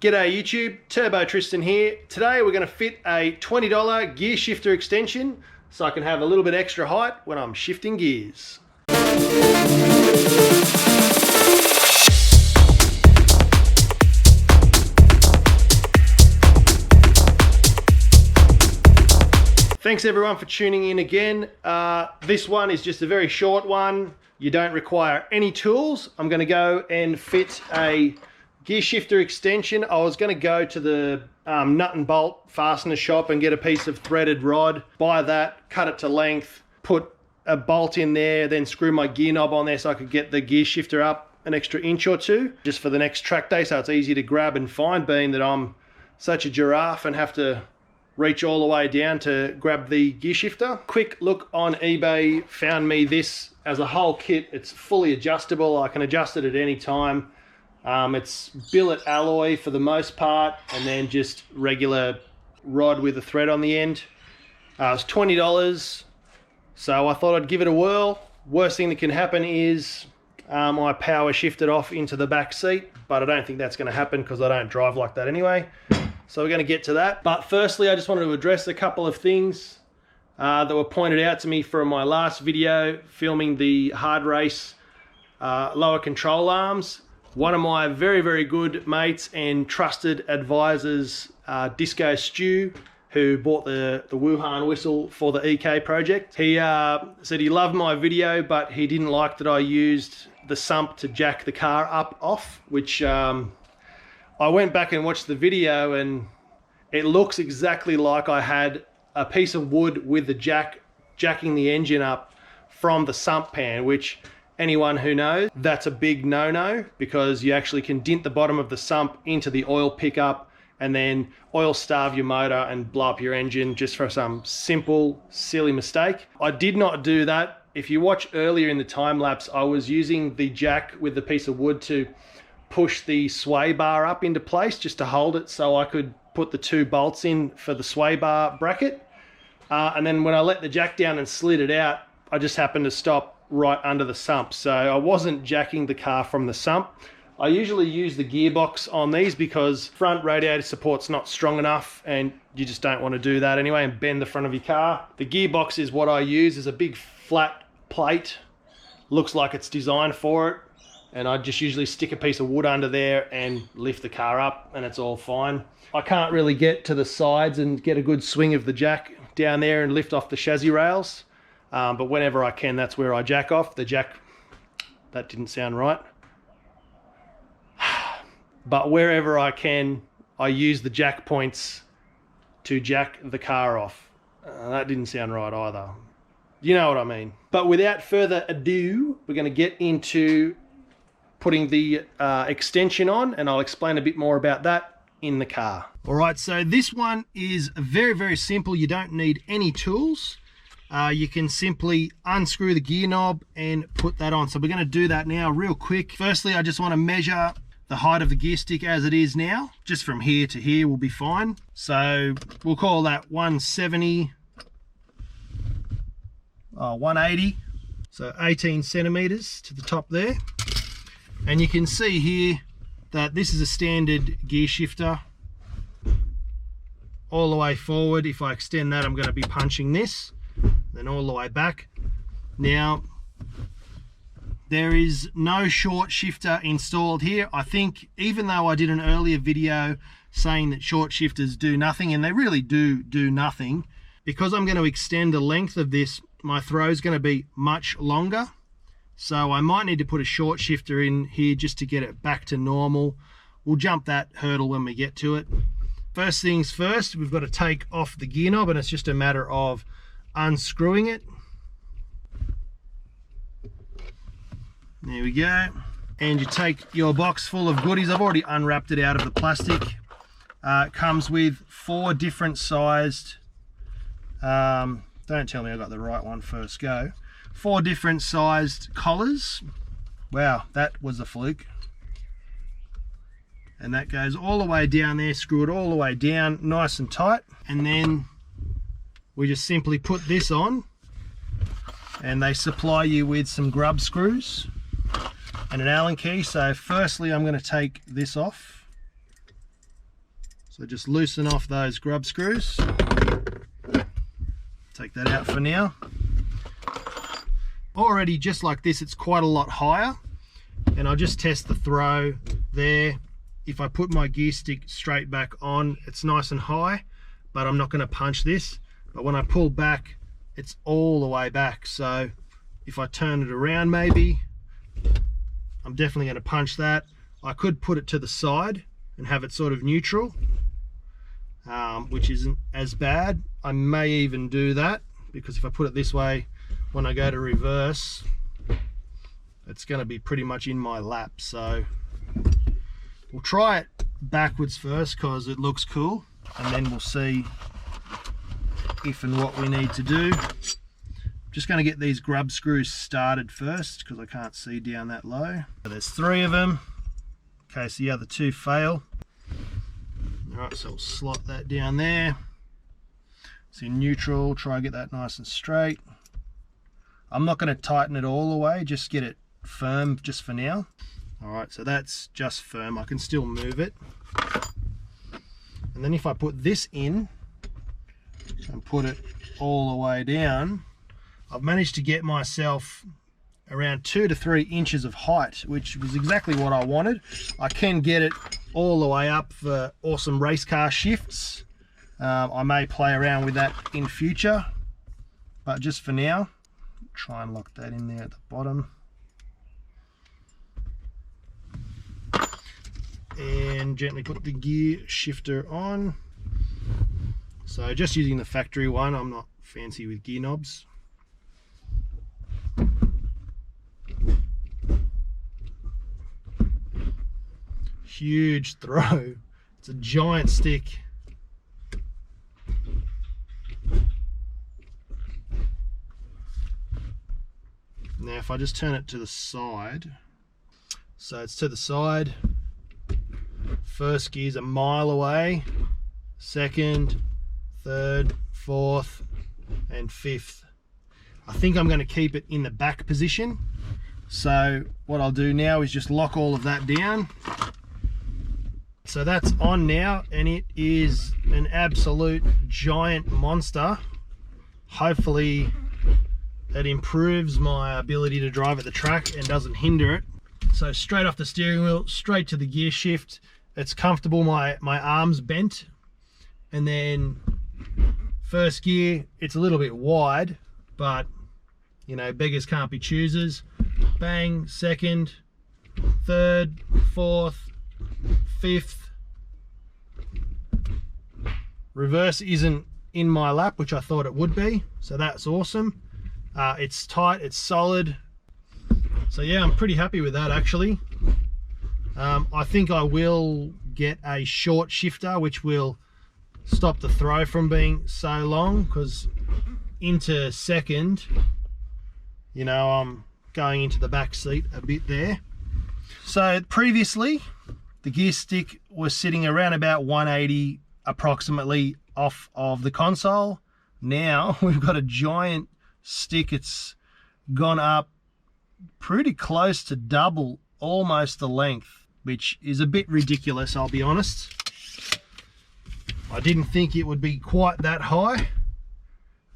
G'day YouTube, Turbo Tristan here. Today we're going to fit a $20 gear shifter extension so I can have a little bit extra height when I'm shifting gears. Thanks everyone for tuning in again. This one is just a very short one. You don't require any tools. I'm going to go and fit a gear shifter extension. I was going to go to the nut and bolt fastener shop and get a piece of threaded rod, buy that, cut it to length, put a bolt in there, then screw my gear knob on there so I could get the gear shifter up an extra inch or two just for the next track day, so it's easy to grab and find, being that I'm such a giraffe and have to reach all the way down to grab the gear shifter. Quick look on eBay, found me this as a whole kit. It's fully adjustable. I can adjust it at any time. It's billet alloy for the most part, and then just regular rod with a thread on the end. It's $20, so I thought I'd give it a whirl. Worst thing that can happen is I power shift it off into the back seat, but I don't think that's going to happen because I don't drive like that anyway. So we're going to get to that. But firstly, I just wanted to address a couple of things that were pointed out to me from my last video filming the hard race lower control arms. One of my very, very good mates and trusted advisors, Disco Stew, who bought the Wuhan whistle for the EK project. He said he loved my video, but he didn't like that I used the sump to jack the car off, which I went back and watched the video, and it looks exactly like I had a piece of wood with the jacking the engine up from the sump pan, which anyone who knows, that's a big no-no, because you actually can dint the bottom of the sump into the oil pickup and then oil starve your motor and blow up your engine just for some simple, silly mistake. I did not do that. If you watch earlier in the time lapse, I was using the jack with the piece of wood to push the sway bar up into place just to hold it so I could put the two bolts in for the sway bar bracket. And then when I let the jack down and slid it out, I just happened to stop right under the sump. So I wasn't jacking the car from the sump. I usually use the gearbox on these because front radiator support's not strong enough and you just don't want to do that anyway and bend the front of your car. The gearbox is what I use. Is a big flat plate. Looks like it's designed for it. And I just usually stick a piece of wood under there and lift the car up and it's all fine. I can't really get to the sides and get a good swing of the jack down there and lift off the chassis rails. But whenever I can, that's where I jack off. The jack, that didn't sound right. But wherever I can, I use the jack points to jack the car off. That didn't sound right either. You know what I mean. But without further ado, we're going to get into putting the extension on, and I'll explain a bit more about that in the car. All right, so this one is very, very simple. You don't need any tools. You can simply unscrew the gear knob and put that on. So we're going to do that now real quick. Firstly, I just want to measure the height of the gear stick as it is now. Just from here to here will be fine. So we'll call that 170, 180. So 18 centimeters to the top there. And you can see here that this is a standard gear shifter all the way forward. If I extend that, I'm going to be punching this, then all the way back. Now, there is no short shifter installed here. I think, even though I did an earlier video saying that short shifters do nothing, and they really do nothing, because I'm going to extend the length of this, my throw is going to be much longer. So I might need to put a short shifter in here just to get it back to normal. We'll jump that hurdle when we get to it. First things first, we've got to take off the gear knob, and it's just a matter of unscrewing it. There we go. And you take your box full of goodies. I've already unwrapped it out of the plastic. It comes with 4 different sized, don't tell me I got the right one first go. 4 different sized collars. Wow, that was a fluke. And that goes all the way down there. Screw it all the way down, nice and tight. And then we just simply put this on, and they supply you with some grub screws and an Allen key. So firstly, I'm going to take this off. So just loosen off those grub screws. Take that out for now. Already, just like this, it's quite a lot higher. And I'll just test the throw there. If I put my gear stick straight back on, it's nice and high, but I'm not going to punch this. But when I pull back, it's all the way back. So if I turn it around, maybe, I'm definitely going to punch that. I could put it to the side and have it sort of neutral, which isn't as bad. I may even do that, because if I put it this way, when I go to reverse, it's going to be pretty much in my lap. So we'll try it backwards first because it looks cool, and then we'll see if and what we need to do. Just going to get these grub screws started first because I can't see down that low. There's 3 of them in case the other 2 fail. Alright, so we'll slot that down there. It's in neutral, try and get that nice and straight. I'm not going to tighten it all the way, just get it firm just for now. Alright, so that's just firm, I can still move it. And then if I put this in and put it all the way down, I've managed to get myself around 2 to 3 inches of height, which was exactly what I wanted. I can get it all the way up for awesome race car shifts. I may play around with that in future, but just for now, try and lock that in there at the bottom. And gently put the gear shifter on. So just using the factory one, I'm not fancy with gear knobs. Huge throw. It's a giant stick. Now if I just turn it to the side, so it's to the side, first gear's a mile away, second, third, fourth and fifth. I think I'm going to keep it in the back position. So what I'll do now is just lock all of that down. So that's on now, and it is an absolute giant monster. Hopefully it improves my ability to drive at the track and doesn't hinder it. So straight off the steering wheel, straight to the gear shift. It's comfortable, my arms bent. And then first gear, it's a little bit wide, but you know, beggars can't be choosers. Bang, second, third, fourth, fifth. Reverse isn't in my lap, which I thought it would be, so that's awesome. It's tight, it's solid. So yeah, I'm pretty happy with that actually. I think I will get a short shifter, which will stop the throw from being so long, because into second, you know, I'm going into the back seat a bit there. So previously the gear stick was sitting around about 180 approximately off of the console. Now we've got a giant stick. It's gone up pretty close to double, almost the length, which is a bit ridiculous, I'll be honest. I didn't think it would be quite that high,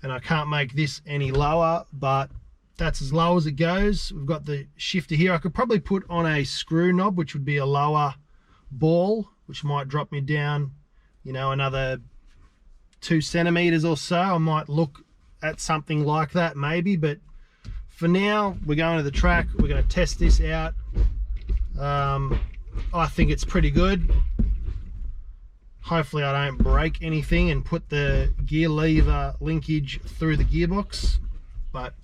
and I can't make this any lower, but that's as low as it goes. We've got the shifter here. I could probably put on a screw knob, which would be a lower ball, which might drop me down, you know, another 2 centimeters or so. I might look at something like that maybe, but for now we're going to the track. We're going to test this out. I think it's pretty good. Hopefully I don't break anything and put the gear lever linkage through the gearbox, but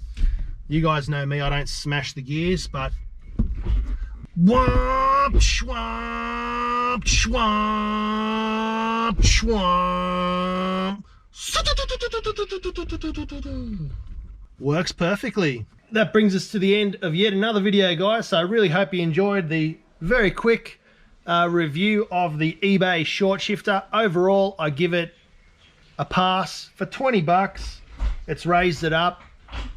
you guys know me, I don't smash the gears. But whomp, schwomp, schwomp, schwomp. Works perfectly. That brings us to the end of yet another video, guys. So I really hope you enjoyed the very quick review of the eBay short shifter. Overall, I give it a pass. For 20 bucks, it's raised it up.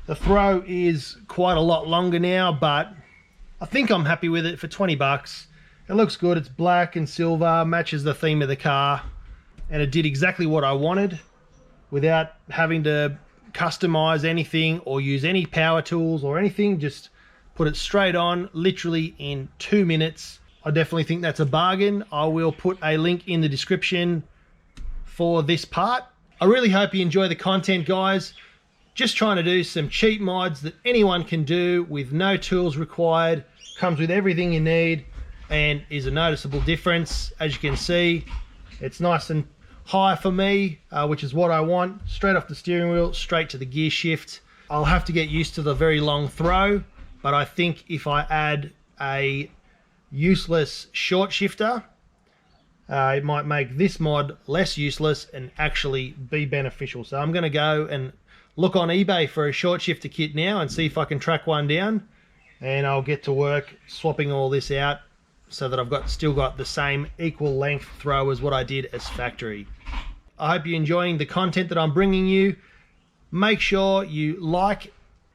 The throw is quite a lot longer now, but I think I'm happy with it for 20 bucks. It looks good. It's black and silver, matches the theme of the car. and it did exactly what I wanted without having to customize anything or use any power tools or anything. Just put it straight on, literally in 2 minutes. I definitely think that's a bargain. I will put a link in the description for this part. I really hope you enjoy the content, guys. Just trying to do some cheap mods that anyone can do with no tools required. Comes with everything you need and is a noticeable difference. As you can see, it's nice and high for me, which is what I want. Straight off the steering wheel, straight to the gear shift. I'll have to get used to the very long throw, but I think if I add a useless short shifter, it might make this mod less useless and actually be beneficial. So I'm going to go and look on eBay for a short shifter kit now and see if I can track one down, and I'll get to work swapping all this out so that I've still got the same equal length throw as what I did as factory. I hope you're enjoying the content that I'm bringing you. Make sure you like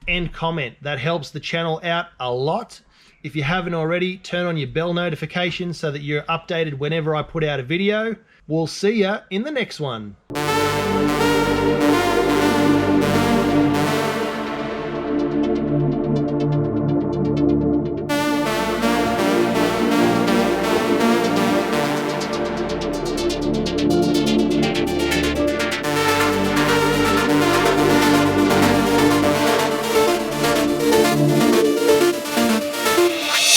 and comment. That helps the channel out a lot. If you haven't already, turn on your bell notifications so that you're updated whenever I put out a video. We'll see ya in the next one.